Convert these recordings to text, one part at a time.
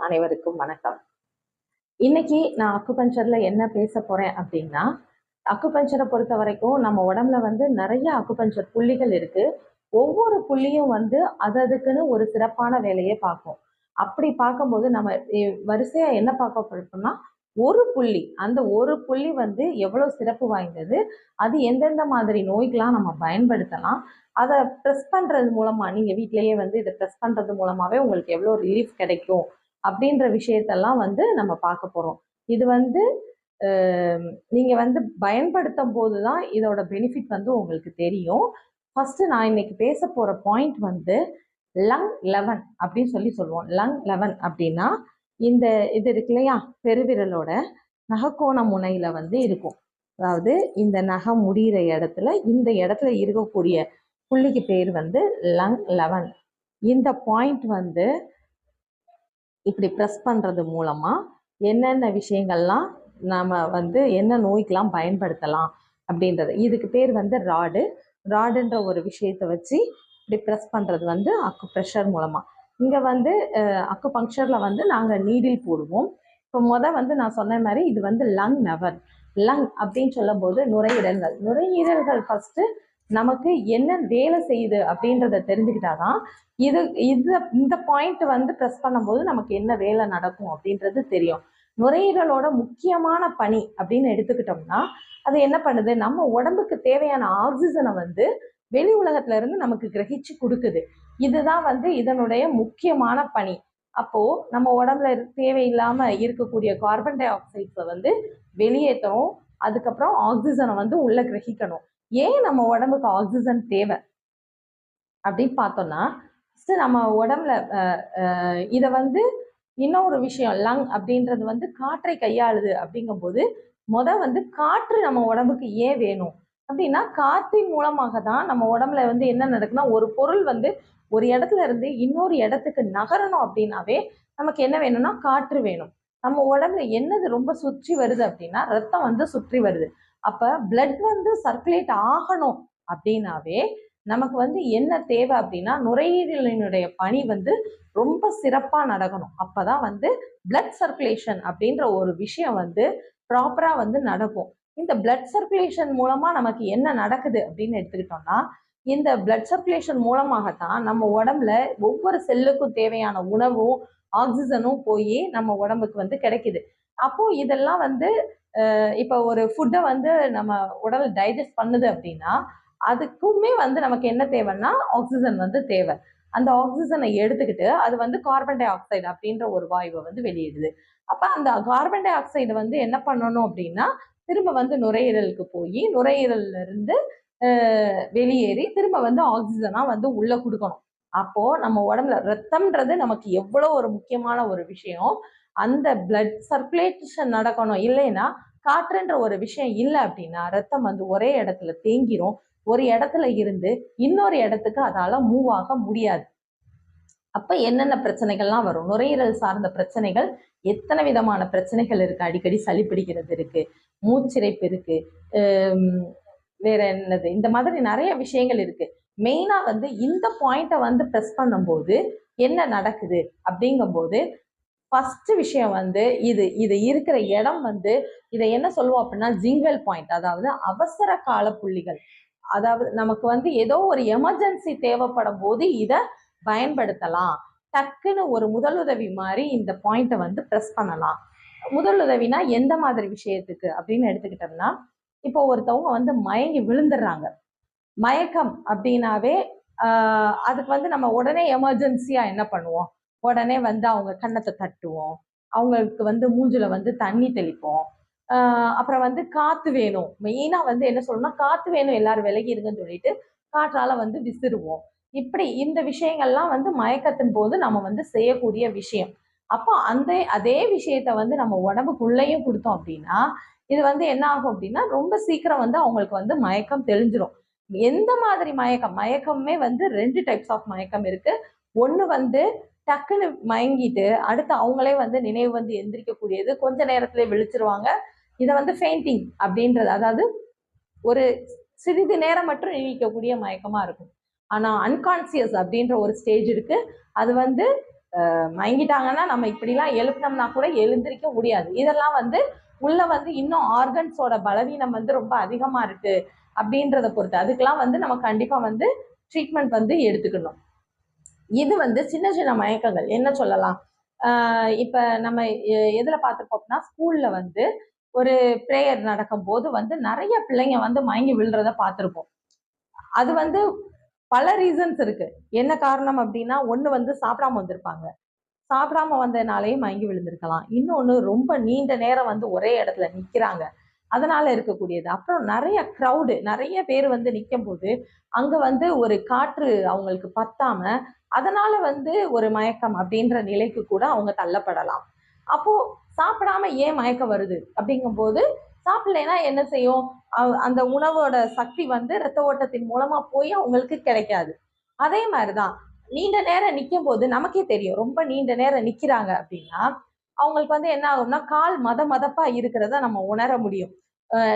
அனைவருக்கும் வணக்கம். இன்னைக்கு நான் அக்குபஞ்சர்ல என்ன பேச போறேன் அப்படின்னா, அக்குபஞ்சரை பொறுத்த வரைக்கும் நம்ம உடம்புல வந்து நிறைய அக்குபஞ்சர் புள்ளிகள் இருக்கு. ஒவ்வொரு புள்ளியும் வந்து அதுக்குன்னு ஒரு சிறப்பான வேலையை பார்க்கும். அப்படி பார்க்கும்போது நம்ம வரிசையா என்ன பார்க்க போறோம்னா, ஒரு புள்ளி, அந்த ஒரு புள்ளி வந்து எவ்வளவு சிறப்பு வாய்ந்தது, அது எந்தெந்த மாதிரி நோய்க்கெல்லாம் நம்ம பயன்படுத்தலாம், அதை ப்ரெஸ் பண்றது மூலமா, நீங்க வீட்டிலேயே வந்து இதை ப்ரெஸ் பண்றது மூலமாவே உங்களுக்கு எவ்வளவு ரிலீஃப் கிடைக்கும் அப்படின்ற விஷயத்தெல்லாம் வந்து நம்ம பார்க்க போறோம். இது வந்து நீங்க வந்து பயன்படுத்தும் போது தான் இதோட பெனிஃபிட் வந்து உங்களுக்கு தெரியும். ஃபர்ஸ்ட் நான் இன்னைக்கு பேச போற பாயிண்ட் வந்து லங் 11 அப்படின்னு சொல்லுவோம். லங் 11 அப்படின்னா இந்த இது இருக்கு இல்லையா, பெருவிரலோட நகக்கோண முனையில வந்து இருக்கும். அதாவது இந்த நகம் முடிகிற இடத்துல, இந்த இடத்துல இருக்கக்கூடிய புள்ளிக்கு பேர் வந்து லங் 11. இந்த பாயிண்ட் வந்து இப்படி ப்ரெஸ் பண்ணுறது மூலமாக என்னென்ன விஷயங்கள்லாம் நாம் வந்து என்ன நோய்க்கெலாம் பயன்படுத்தலாம் அப்படின்றது. இதுக்கு பேர் வந்து ராடுன்ற ஒரு விஷயத்தை வச்சு இப்படி ப்ரெஸ் பண்ணுறது வந்து அக்கு ப்ரெஷர் மூலமாக. இங்கே வந்து அக்கு பங்க்சரில் வந்து நாங்கள் நீடில் போடுவோம். இப்போ வந்து நான் சொன்ன மாதிரி இது வந்து லங் 11. லங் அப்படின்னு சொல்லும் போது நுரையீரல்கள் ஃபஸ்ட்டு நமக்கு என்ன வேலை செய்யுது அப்படின்றத தெரிஞ்சுக்கிட்டாதான் இது இந்த பாயிண்ட் வந்து ப்ரெஸ் பண்ணும்போது நமக்கு என்ன வேலை நடக்கும் அப்படின்றது தெரியும். நுரையீரலோட முக்கியமான பணி அப்படின்னு எடுத்துக்கிட்டோம்னா, அது என்ன பண்ணுது, நம்ம உடம்புக்கு தேவையான ஆக்சிஜனை வந்து வெளி உலகத்துல இருந்து நமக்கு கிரகிச்சு கொடுக்குது. இதுதான் வந்து இதனுடைய முக்கியமான பணி. அப்போ நம்ம உடம்புல தேவையில்லாம இருக்கக்கூடிய கார்பன் டை ஆக்சைட்ஸை வந்து வெளியேற்றணும். அதுக்கப்புறம் ஆக்சிஜனை வந்து உள்ள கிரகிக்கணும். ஏன் நம்ம உடம்புக்கு ஆக்சிஜன் தேவை அப்படின்னு பார்த்தோம்னா, நம்ம உடம்புல இதை வந்து இன்னொரு விஷயம், லங் அப்படின்றது வந்து காற்றை கையாளுது. அப்படிங்கும் போது வந்து காற்று நம்ம உடம்புக்கு ஏன் வேணும் அப்படின்னா, காற்றின் மூலமாக தான் நம்ம உடம்புல வந்து என்ன நடக்குன்னா, ஒரு பொருள் வந்து ஒரு இடத்துல இருந்து இன்னொரு இடத்துக்கு நகரணும் அப்படின்னாவே நமக்கு என்ன வேணும்னா காற்று வேணும். நம்ம உடம்புல என்னது ரொம்ப சுற்றி வருது அப்படின்னா, ரத்தம் வந்து சுற்றி வருது. அப்ப பிளட் வந்து சர்க்குலேட் ஆகணும் அப்படின்னாவே நமக்கு வந்து என்ன தேவை அப்படின்னா, நுரையீரலினுடைய பணி வந்து ரொம்ப சிறப்பா நடக்கணும். அப்பதான் வந்து பிளட் சர்க்குலேஷன் அப்படின்ற ஒரு விஷயம் வந்து ப்ராப்பரா வந்து நடக்கும். இந்த பிளட் சர்க்குலேஷன் மூலமா நமக்கு என்ன நடக்குது அப்படின்னு எடுத்துக்கிட்டோம்னா, இந்த பிளட் சர்க்குலேஷன் மூலமாகத்தான் நம்ம உடம்புல ஒவ்வொரு செல்லுக்கும் தேவையான உணவும் ஆக்சிஜனும் போய் நம்ம உடம்புக்கு வந்து கிடைக்குது. அப்போ இதெல்லாம் வந்து இப்போ ஒரு ஃபுட்டை வந்து நம்ம உடல் டைஜஸ்ட் பண்ணுது அப்படின்னா, அதுக்குமே வந்து நமக்கு என்ன தேவைன்னா ஆக்சிஜன் வந்து தேவை. அந்த ஆக்சிஜனை எடுத்துக்கிட்டு அது வந்து கார்பன் டை ஆக்சைடு அப்படின்ற ஒரு வாயுவை வந்து வெளியிடுது. அப்ப அந்த கார்பன் டை ஆக்சைடு வந்து என்ன பண்ணணும் அப்படின்னா, திரும்ப வந்து நுரையீரலுக்கு போய் நுரையீரல்ல இருந்து வெளியேறி திரும்ப வந்து ஆக்சிஜனா வந்து உள்ள கொடுக்கணும். அப்போ நம்ம உடம்புல ரத்தம்ன்றது நமக்கு எவ்வளவு ஒரு முக்கியமான ஒரு விஷயம். அந்த பிளட் சர்க்குலேஷன் நடக்கணும். இல்லைன்னா காற்றுன்ற ஒரு விஷயம் இல்லை அப்படின்னா ரத்தம் வந்து ஒரே இடத்துல தேங்கிரும். ஒரு இடத்துல இருந்து இன்னொரு இடத்துக்கு அதால மூவ் ஆக முடியாது. அப்ப என்னென்ன பிரச்சனைகள்லாம் வரும், நுரையீரல் சார்ந்த பிரச்சனைகள் எத்தனை விதமான பிரச்சனைகள் இருக்கு. அடிக்கடி சளி பிடிக்கிறது இருக்கு, மூச்சிறைப்பு இருக்கு, வேற என்னது, இந்த மாதிரி நிறைய விஷயங்கள் இருக்கு. மெயினா வந்து இந்த பாயிண்ட்டை வந்து ப்ரெஸ் பண்ணும்போது என்ன நடக்குது அப்படிங்கும்போது, ஃபர்ஸ்ட் விஷயம் வந்து இது இருக்கிற இடம் வந்து இதை என்ன சொல்லுவோம் அப்படின்னா ஜிங்கல் பாயிண்ட், அதாவது அவசர கால புள்ளிகள். அதாவது நமக்கு வந்து ஏதோ ஒரு எமர்ஜென்சி தேவைப்படும் போது இதை பயன்படுத்தலாம். டக்குன்னு ஒரு முதலுதவி மாதிரி இந்த பாயிண்ட்டை வந்து ப்ரெஸ் பண்ணலாம். முதலுதவினா எந்த மாதிரி விஷயத்துக்கு அப்படின்னு எடுத்துக்கிட்டோம்னா, இப்போ ஒருத்தவங்க வந்து மயங்கி விழுந்துடுறாங்க. மயக்கம் அப்படின்னாவே அதுக்கு வந்து நம்ம உடனே எமர்ஜென்சியா என்ன பண்ணுவோம், உடனே வந்து அவங்க கன்னத்தை தட்டுவோம், அவங்களுக்கு வந்து மூஞ்சில வந்து தண்ணி தெளிப்போம். அப்புறம் வந்து காத்து வேணும், மெயினா வந்து என்ன சொல்லணும்னா காத்து வேணும், எல்லாரும் விலகி இருங்கன்னு சொல்லிட்டு காற்றால வந்து விசிறுவோம். இப்படி இந்த விஷயங்கள்லாம் வந்து மயக்கத்தின் போது நம்ம வந்து செய்யக்கூடிய விஷயம். அப்போ அதே விஷயத்த வந்து நம்ம உடம்புக்குள்ளேயும் கொடுத்தோம் அப்படின்னா இது வந்து என்ன ஆகும் அப்படின்னா ரொம்ப சீக்கிரம் வந்து அவங்களுக்கு வந்து மயக்கம் தெளிஞ்சிடும். எந்த மாதிரி மயக்கமே வந்து 2 டைப்ஸ் ஆஃப் மயக்கம் இருக்கு. ஒண்ணு வந்து டக்குன்னு மயங்கிட்டு அடுத்து அவங்களே வந்து நினைவு வந்து எந்திரிக்கக்கூடியது, கொஞ்ச நேரத்திலே விழிச்சிருவாங்க. இதை வந்து ஃபெயிண்டிங் அப்படின்றது, அதாவது ஒரு சிறிது நேரம் மட்டும் நீடிக்கக்கூடிய மயக்கமா இருக்கும். ஆனா அன்கான்சியஸ் அப்படின்ற ஒரு ஸ்டேஜ் இருக்கு. அது வந்து மயங்கிட்டாங்கன்னா நம்ம இப்படிலாம் எழுப்பினோம்னா கூட எழுந்திருக்க முடியாது. இதெல்லாம் வந்து உள்ள வந்து இன்னும் ஆர்கன்ஸோட பலவீனம் வந்து ரொம்ப அதிகமா இருக்கு அப்படின்றத பொறுத்து அதுக்கெல்லாம் வந்து நம்ம கண்டிப்பா வந்து ட்ரீட்மெண்ட் வந்து எடுத்துக்கணும். இது வந்து சின்ன சின்ன மயக்கங்கள் என்ன சொல்லலாம். இப்ப நம்ம எதுல பார்த்துருப்போம்னா ஸ்கூல்ல வந்து ஒரு பிரேயர் நடக்கும் போது வந்து நிறைய பிள்ளைங்க வந்து மயங்கி விழுறத பார்த்துருப்போம். அது வந்து பல ரீசன்ஸ் இருக்கு. என்ன காரணம் அப்படின்னா, ஒண்ணு வந்து சாப்பிடாம வந்திருப்பாங்க. சாப்பிடாம வந்ததுனாலயும் மயங்கி விழுந்திருக்கலாம். இன்னொன்னு ரொம்ப நீண்ட நேரம் வந்து ஒரே இடத்துல நிக்கிறாங்க. அதனால இருக்கக்கூடியது. அப்புறம் நிறைய க்ரௌடு நிறைய பேர் வந்து நிக்கும்போது, அங்க வந்து ஒரு காற்று அவங்களுக்கு பத்தாம, அதனால வந்து ஒரு மயக்கம் அப்படின்ற நிலைக்கு கூட அவங்க தள்ளப்படலாம். அப்போ சாப்பிடாம ஏன் மயக்கம் வருது அப்படிங்கும்போது, சாப்பிடலைன்னா என்ன செய்யும்? அந்த உணவோட சக்தி வந்து ரத்த ஓட்டத்தின் மூலமா போய் அவங்களுக்கு கிடைக்காது. அதே மாதிரிதான் நீண்ட நேரம் நிக்கும்போது நமக்கே தெரியும். ரொம்ப நீண்ட நேரம் நிக்கிறாங்க அப்படின்னா, அவங்களுக்கு வந்து என்ன ஆகும்னா, கால் மதமதப்பா இருக்கிறத நம்ம உணர முடியும்.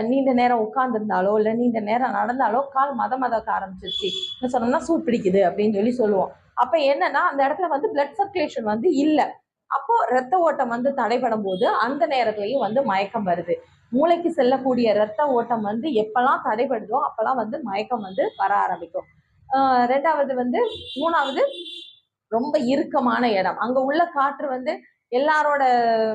நீண்ட நேரம் உட்கார்ந்திருந்தாலோ, இல்ல நீண்ட நேரம் நடந்தாலோ கால் மதமதக்க ஆரம்பிச்சிருச்சு. என்ன சொன்னோம்னா, சூடு பிடிக்குது அப்படின்னு சொல்லி சொல்லுவோம். அப்ப என்னன்னா, அந்த இடத்துல வந்து பிளட் சர்க்குலேஷன் வந்து இல்ல. அப்போ ரத்த ஓட்டம் வந்து தடைபடும்போது, அந்த நேரத்திலயும் வந்து மயக்கம் வருது. மூளைக்கு செல்லக்கூடிய ரத்த ஓட்டம் வந்து எப்பல்லாம் தடைபடுதோ, அப்பல்லாம் வந்து மயக்கம் வந்து வர ஆரம்பிக்கும். 2வது வந்து 3வது ரொம்ப இறுக்கமான இடம். அங்க உள்ள காற்று வந்து எல்லாரோட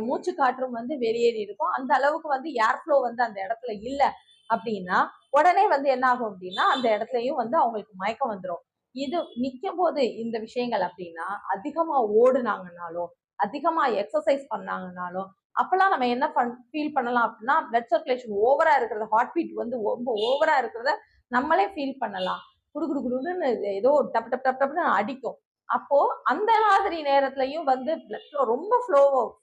மூச்சு காற்றும் வந்து வெளியேறி இருக்கும். அந்த அளவுக்கு வந்து ஏர் ஃப்ளோ வந்து அந்த இடத்துல இல்ல அப்படின்னா, உடனே வந்து என்ன ஆகும் அப்படின்னா, அந்த இடத்துலயும் வந்து அவங்களுக்கு மயக்கம் வந்துரும். இது நிக்கும்போது இந்த விஷயங்கள் அப்படின்னா, அதிகமா ஓடுனாங்கன்னாலும், அதிகமா எக்ஸர்சைஸ் பண்ணாங்கன்னாலும், அப்பல்லாம் நம்ம என்ன ஃபீல் பண்ணலாம் அப்படின்னா, பிளட் சர்க்குலேஷன் ஓவரா இருக்கிறத, ஹார்ட் பீட் வந்து ரொம்ப ஓவரா இருக்கிறத நம்மளே ஃபீல் பண்ணலாம். குடு குடு குடுன்னு ஏதோ டப் டப் டப் டப்னு அடிக்கும். அப்போ அந்த மாதிரி நேரத்திலயும் வந்து பிளட் ஃப்ளோ ரொம்ப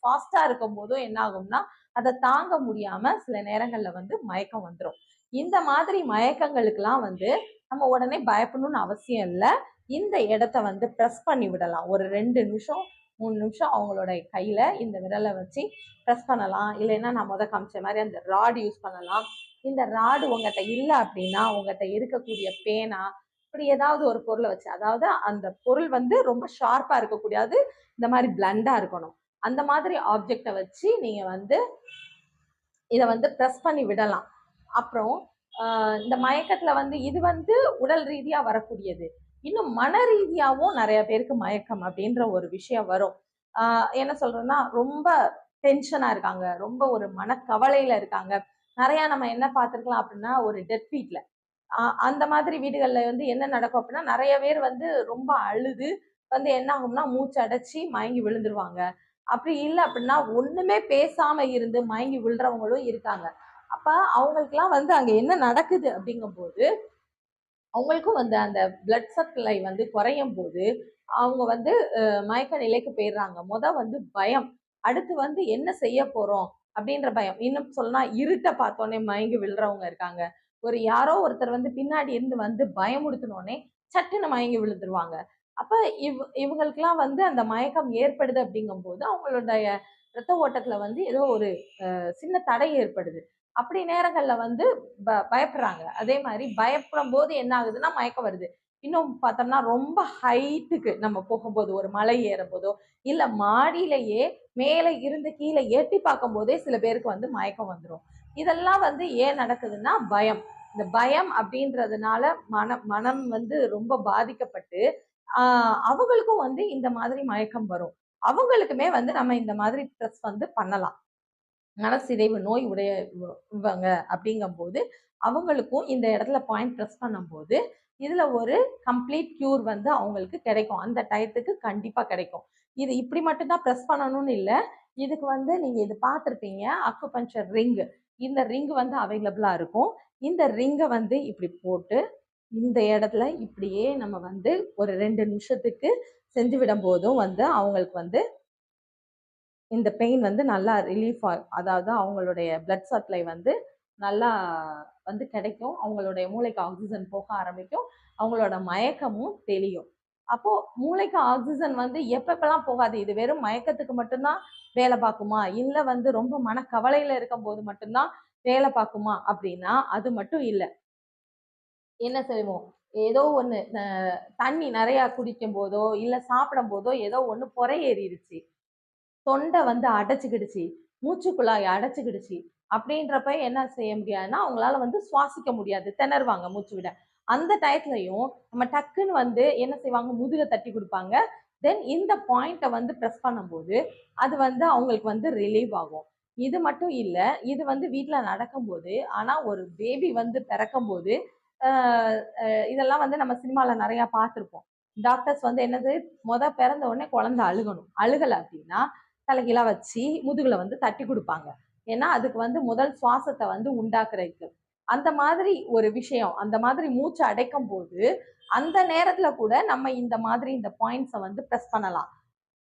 ஃபாஸ்டா இருக்கும் போதும் என்ன ஆகும்னா, அத தாங்க முடியாம சில நேரங்கள்ல வந்து மயக்கம் வந்துரும். இந்த மாதிரி மயக்கங்களுக்கெல்லாம் வந்து நம்ம உடனே பயப்படணும்னு அவசியம் இல்ல. இந்த இடத்த வந்து பிரஸ் பண்ணி விடலாம். ஒரு 2 நிமிஷம், 3 நிமிஷம் அவங்களோட கையில இந்த விரல வச்சு பிரஸ் பண்ணலாம். இல்லைன்னா நான் காமிச்ச மாரி அந்த ராட் யூஸ் பண்ணலாம். இந்த ராடு உங்கட்ட இல்ல அப்படின்னா, உங்கட்ட இருக்கக்கூடிய பேனா, இப்படி ஏதாவது ஒரு பொருள வச்சு, அதாவது அந்த பொருள் வந்து ரொம்ப ஷார்ப்பா இருக்கக்கூடாது. இந்த மாரி பிளண்டா இருக்கணும். அந்த மாதிரி ஆப்ஜெக்ட்ட வச்சு நீங்க வந்து இத வந்து பிரஸ் பண்ணி விடலாம். அப்புறம் இந்த மயக்கத்துல வந்து இது வந்து உடல் ரீதியா வரக்கூடியது. இன்னும் மன ரீதியாவும் நெறைய பேருக்கு மயக்கம் அப்படின்ற ஒரு விஷயம் வரும். ஆ என்ன சொல்றேன்னா, ரொம்ப டென்ஷனா இருக்காங்க. ரொம்ப ஒரு மனக்கவலையில இருக்காங்க. நெறைய நம்ம என்ன பார்த்திருக்கலாம் அப்படின்னா, ஒரு டெத் வீட்ல அந்த மாதிரி வீடுகள்ல வந்து என்ன நடக்கும் அப்படின்னா, நெறைய பேர் வந்து ரொம்ப அழுது வந்து என்ன ஆகும்னா, மூச்சு அடைச்சு மயங்கி விழுந்துருவாங்க. அப்படி இல்ல அப்படின்னா, ஒண்ணுமே பேசாம இருந்து மயங்கி விழுறவங்களும் இருக்காங்க. அப்ப அவங்களுக்கெல்லாம் வந்து அங்க என்ன நடக்குது அப்படிங்கும்போது, அவங்களுக்கும் வந்து அந்த பிளட் சப்ளை வந்து குறையும்போது, அவங்க வந்து மயக்க நிலைக்கு போயிடுறாங்க. வந்து பயம். அடுத்து வந்து என்ன செய்ய போறோம்? அப்படின்ற பயம். இன்னும் சொன்னா இருட்ட பார்த்தோனே மயங்கி விழுறவங்க இருக்காங்க. யாரோ ஒருத்தர் வந்து பின்னாடி இருந்து வந்து பயமுறுத்துனோனே, சட்டுன்னு மயங்கி விழுந்துருவாங்க. அப்ப இவங்களுக்கெல்லாம் வந்து அந்த மயக்கம் ஏற்படுது அப்படிங்கும்போது, அவங்களுடைய ரத்த ஓட்டத்துல வந்து ஏதோ ஒரு சின்ன தடை ஏற்படுது. அப்படி நேரங்கள்ல வந்து பயப்படுறாங்க. அதே மாரி பயப்படும்போது என்ன ஆகுதுன்னா, மயக்கம் வருது. இன்னும் பார்த்தோம்னா, ரொம்ப ஹைட்டுக்கு நம்ம போகும்போது, ஒரு மலை ஏறும்போதோ, இல்ல மாடியிலேயே மேல இருந்து கீழ எட்டி பார்க்கும்போதே சில பேருக்கு வந்து மயக்கம் வந்துரும். இதெல்லாம் வந்து ஏன் நடக்குதுன்னா, பயம். இந்த பயம் அப்படின்றதுனால மனம் வந்து ரொம்ப பாதிக்கப்பட்டு, ஆ அவங்களுக்கும் வந்து இந்த மாதிரி மயக்கம் வரும். அவங்களுக்குமே வந்து நம்ம இந்த மாதிரி ட்ரெஸ் வந்து பண்ணலாம். மனசிதைவு நோய் உடையவங்க அப்படிங்கும்போது, அவங்களுக்கும் இந்த இடத்துல பாயிண்ட் பிரஸ் பண்ணும்போது, இதுல ஒரு கம்ப்ளீட் க்யூர் வந்து அவங்களுக்கு கிடைக்கும். அந்த டயத்துக்கு கண்டிப்பா கிடைக்கும். இது இப்படி மட்டும் தான் பிரஸ் பண்ணணும்னு இல்ல. இதுக்கு வந்து நீங்க இது பார்த்திருப்பீங்க. Acupuncture ring. இந்த ரிங் வந்து அவைலபிளா இருக்கும். இந்த ரிங்க வந்து இப்படி போட்டு, இந்த இடத்துல இப்படியே நம்ம வந்து ஒரு 2 நிமிஷத்துக்கு செஞ்சு விடும்போதும் வந்து அவங்களுக்கு வந்து இந்த பெயின் வந்து நல்லா ரிலீஃப் அதாவது அவங்களுடைய பிளட் சப்ளை வந்து நல்லா வந்து கிடைக்கும். அவங்களுடைய மூளைக்கு ஆக்ஸிஜன் போக ஆரம்பிக்கும். அவங்களோட மயக்கமும் தெளியும். அப்போ மூளைக்கு ஆக்ஸிஜன் வந்து எப்பப்பலாம் போகாது. இது வெறும் மயக்கத்துக்கு மட்டும் தான் வேலை பார்க்குமா? இல்ல வந்து ரொம்ப மனக்கவலையில இருக்கும்போது மட்டும் தான் வேலை பார்க்குமா? அப்படின்னா, அது மட்டும் இல்ல. என்ன செய்வோம்? ஏதோ ஒண்ணு தண்ணி நிறைய குடிக்கும் போதோ இல்ல சாப்பிடும் போதோ ஏதோ ஒண்ணு பொறை ஏறிடுச்சு, தொண்டை வந்து அடைச்சுக்கிடுச்சு, மூச்சுக்குழாய் அடைச்சுக்கிடுச்சு அப்படின்றப்ப என்ன செய்ய முடியாதுன்னா அவங்களால வந்து சுவாசிக்க முடியாது, திணறுவாங்க மூச்சு விட. அந்த டயத்துலயும் நம்ம டக்குன்னு வந்து என்ன செய்வாங்க, முதுக தட்டி கொடுப்பாங்க. தென் இந்த பாயிண்ட்டை வந்து ப்ரெஸ் பண்ணும்போது அது வந்து அவங்களுக்கு வந்து ரிலீவ் ஆகும். இது மட்டும் இல்ல, இது வந்து வீட்ல நடக்கும்போது, ஆனா ஒரு பேபி வந்து பிறக்கும் போது இதெல்லாம் வந்து நம்ம சினிமால நிறைய பார்த்துருப்போம். டாக்டர்ஸ் வந்து என்னது, பிறந்த உடனே குழந்தை அழுகணும், அழுகலை அப்படின்னா தலைகீழா வச்சு முதுகுல வந்து தட்டி கொடுப்பாங்க. ஏன்னா அதுக்கு வந்து முதல் சுவாசத்தை வந்து உண்டாக்குறதுக்கு. அந்த மாதிரி ஒரு விஷயம், அந்த மாதிரி மூச்சு அடைக்கும் போது அந்த நேரத்துல கூட நம்ம இந்த மாதிரி இந்த பாயிண்ட்ஸை வந்து ப்ரெஸ் பண்ணலாம்.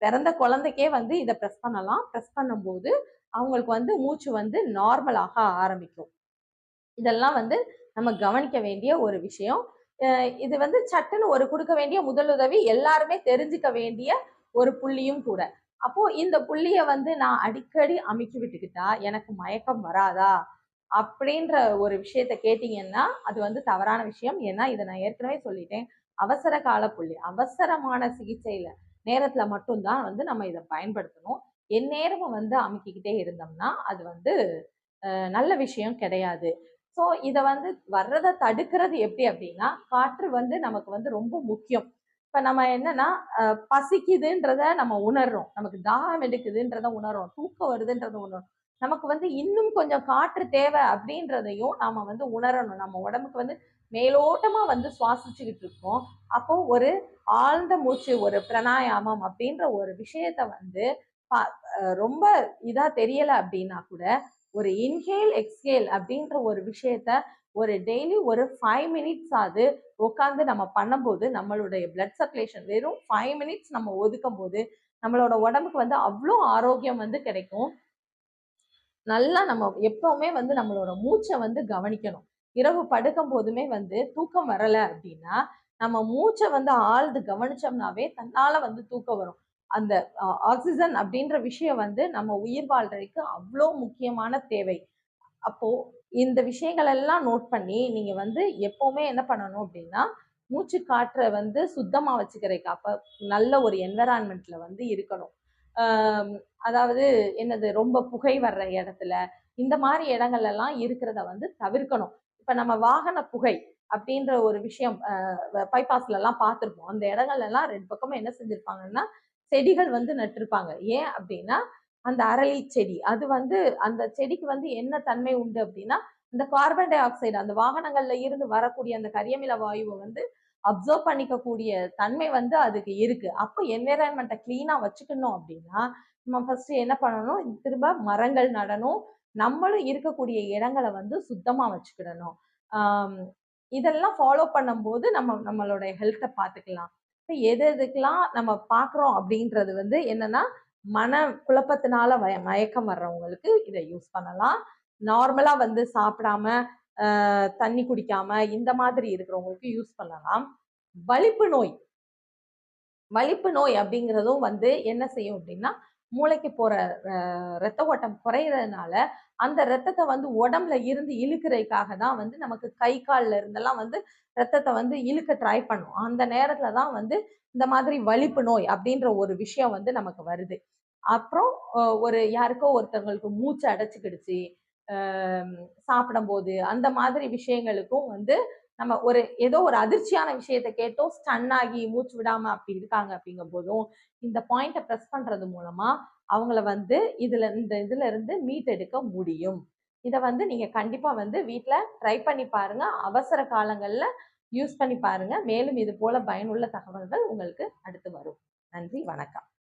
பிறந்த குழந்தைக்கே வந்து இதை ப்ரெஸ் பண்ணலாம். ப்ரெஸ் பண்ணும்போது அவங்களுக்கு வந்து மூச்சு வந்து நார்மலாக ஆரம்பிக்கும். இதெல்லாம் வந்து நம்ம கவனிக்க வேண்டிய ஒரு விஷயம். இது வந்து சட்டுன்னு ஒரு கொடுக்க வேண்டிய முதலுதவி, எல்லாருமே தெரிஞ்சுக்க வேண்டிய ஒரு புள்ளியும் கூட. அப்போ இந்த புள்ளிய வந்து நான் அடிக்கடி அமுக்கி விட்டுக்கிட்டா எனக்கு மயக்கம் வராதா அப்படின்ற ஒரு விஷயத்த கேட்டீங்கன்னா அது வந்து தவறான விஷயம். ஏன்னா இதை நான் ஏற்கனவே சொல்லிட்டேன், அவசர கால புள்ளி, அவசரமான சிகிச்சையில நேரத்துல மட்டும்தான் வந்து நம்ம இதை பயன்படுத்தணும். எந்நேரமும் வந்து அமுக்கிக்கிட்டே இருந்தோம்னா அது வந்து நல்ல விஷயம் கிடையாது. ஸோ இதை வந்து வர்றதை தடுக்கிறது எப்படி அப்படின்னா, காற்று வந்து நமக்கு வந்து ரொம்ப முக்கியம். இப்ப நம்ம என்னன்னா பசிக்குதுன்றத நம்ம உணர்றோம், நமக்கு தாகம் எடுக்குதுன்றத உணர்றோம், தூக்கம் வருதுன்றத உணர்றோம். நமக்கு வந்து இன்னும் கொஞ்சம் காற்று தேவை அப்படின்றதையும் நாம வந்து உணரணும். நம்ம உடம்புக்கு வந்து மேலோட்டமா வந்து சுவாசிச்சுக்கிட்டு இருக்கோம். அப்போ ஒரு ஆழ்ந்த மூச்சு, ஒரு பிராணாயாமம் அப்படின்ற ஒரு விஷயத்த வந்து ரொம்ப இதா தெரியல அப்படின்னா கூட ஒரு இன்ஹேல் எக்ஸ்ஹேல் அப்படின்ற ஒரு விஷயத்த ஒரு டெய்லி ஒரு 5 மினிட்ஸ் ஆகுது உட்காந்து நம்ம பண்ணும்போது நம்மளுடைய பிளட் சர்க்குலேஷன் வெறும் 5 மினிட்ஸ் நம்ம ஒதுக்கும் போது நம்மளோட உடம்புக்கு வந்து அவ்வளோ ஆரோக்கியம் வந்து கிடைக்கும். நல்லா நம்ம எப்பவுமே வந்து நம்மளோட மூச்சை வந்து கவனிக்கணும். இரவு படுக்கும் போதுமே வந்து தூக்கம் வரல அப்படின்னா நம்ம மூச்சை வந்து ஆழ்ந்து கவனிச்சோம்னாவே தன்னால வந்து தூக்கம் வரும். அந்த ஆக்சிஜன் அப்படின்ற விஷயம் வந்து நம்ம உயிர் வாழ்றதுக்கு அவ்வளோ முக்கியமான தேவை. அப்போ இந்த விஷயங்கள் எல்லாம் நோட் பண்ணி நீங்க வந்து எப்பவுமே என்ன பண்ணணும் அப்படின்னா மூச்சு காற்றை வந்து சுத்தமா வச்சுக்கிறதுக்கு அப்ப நல்ல ஒரு என்வரான்மெண்ட்ல வந்து இருக்கணும். ஆஹ் அதாவது என்னது, ரொம்ப புகை வர்ற இடத்துல இந்த மாதிரி இடங்கள்ல எல்லாம் இருக்கிறத வந்து தவிர்க்கணும். இப்ப நம்ம வாகன புகை அப்படின்ற ஒரு விஷயம் பைபாஸ்ல எல்லாம் பார்த்திருப்போம். அந்த இடங்கள்ல எல்லாம் ரெண்டு பக்கமும் என்ன செஞ்சிருப்பாங்கன்னா செடிகள் வந்து நட்டிருப்பாங்க. ஏன் அப்படின்னா அந்த அரளி செடி அது வந்து அந்த செடிக்கு வந்து என்ன தன்மை உண்டு அப்படின்னா இந்த கார்பன் டை ஆக்சைடு அந்த வாகனங்கள்ல இருந்து வரக்கூடிய அந்த கரியமில வாயுவை வந்து அப்சர்வ் பண்ணிக்கக்கூடிய தன்மை வந்து அதுக்கு இருக்கு. அப்போ என்விரான்மெண்ட்டை கிளீனா வச்சுக்கணும் அப்படின்னா நம்ம ஃபர்ஸ்ட் என்ன பண்ணணும், திரும்ப மரங்கள் நடணும், நம்மளும் இருக்கக்கூடிய இடங்களை வந்து சுத்தமா வச்சுக்கிடணும். ஆஹ் இதெல்லாம் ஃபாலோ பண்ணும்போது நம்ம நம்மளுடைய ஹெல்த்தை பார்த்துக்கலாம். எது எதுக்கெல்லாம் நம்ம பார்க்குறோம் அப்படின்றது வந்து என்னன்னா மன குழப்பத்தினால மயக்கம் வர்றவங்களுக்கு இதை யூஸ் பண்ணலாம். நார்மலா வந்து சாப்பிடாம தண்ணி குடிக்காம இந்த மாதிரி இருக்கிறவங்களுக்கு யூஸ் பண்ணலாம். வலிப்பு நோய், வலிப்பு நோய் அப்படிங்கிறதும் வந்து என்ன செய்யும் அப்படின்னா மூளைக்கு போற ரத்த ஓட்டம் குறையிறதுனால அந்த ரத்தத்தை வந்து உடம்புல இருந்து இழுக்கிறதுக்காக தான் வந்து நமக்கு கை கால்ல இருந்தெல்லாம் வந்து ரத்தத்தை வந்து இழுக்க ட்ரை பண்ணும். அந்த நேரத்துல தான் வந்து இந்த மாதிரி வலிப்பு நோய் அப்படின்ற ஒரு விஷயம் வந்து நமக்கு வருது. அப்புறம் ஒரு யாருக்கோ ஒருத்தவங்களுக்கு மூச்சு அடைச்சுக்கிடுச்சு சாப்பிடும் போது அந்த மாதிரி விஷயங்களுக்கும் வந்து நம்ம ஒரு ஏதோ ஒரு அதிர்ச்சியான விஷயத்த கேட்டோம் ஸ்டன் ஆகி மூச்சு விடாம அப்படி இருக்காங்க அப்படிங்கும் போதும் இந்த பாயிண்ட ப்ரெஸ் பண்றது மூலமா அவங்கள வந்து இதுல இருந்து மீட் எடுக்க முடியும். இதை வந்து நீங்க கண்டிப்பா வந்து வீட்டுல ட்ரை பண்ணி பாருங்க. அவசர காலங்கள்ல யூஸ் பண்ணி பாருங்க. மேலும் இது போல பயனுள்ள தகவல்கள் உங்களுக்கு அடுத்து வரும். நன்றி, வணக்கம்.